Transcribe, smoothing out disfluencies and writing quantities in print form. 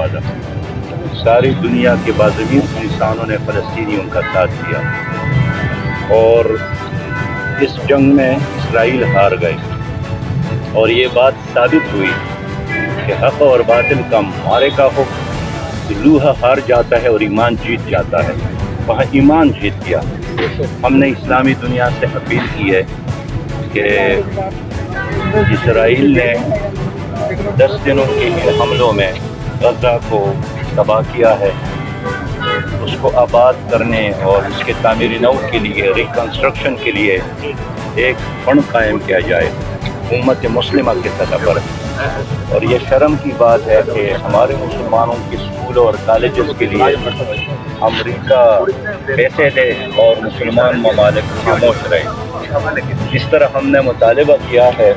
والا، ساری دنیا کے باضابط انسانوں نے فلسطینیوں کا ساتھ دیا، اور اس جنگ میں اسرائیل ہار گئے، اور یہ بات ثابت ہوئی کہ حق اور باطل کا معرکہ ہو، لوہا ہار جاتا ہے اور ایمان جیت جاتا ہے، وہاں ایمان جیت گیا۔ ہم نے اسلامی دنیا سے اپیل کی ہے کہ اسرائیل نے 10 دنوں کے حملوں میں غزہ کو تباہ کیا ہے، اس کو آباد کرنے اور اس کے تعمیر نو کے لیے، ریکنسٹرکشن کے لیے ایک فنڈ قائم کیا جائے امت مسلمہ کی سطح پر۔ اور یہ شرم کی بات ہے کہ ہمارے مسلمانوں کے اسکولوں اور کالجز کے لیے امریکہ پیسے دے اور مسلمان ممالک خاموش رہے۔ جس طرح ہم نے مطالبہ کیا ہے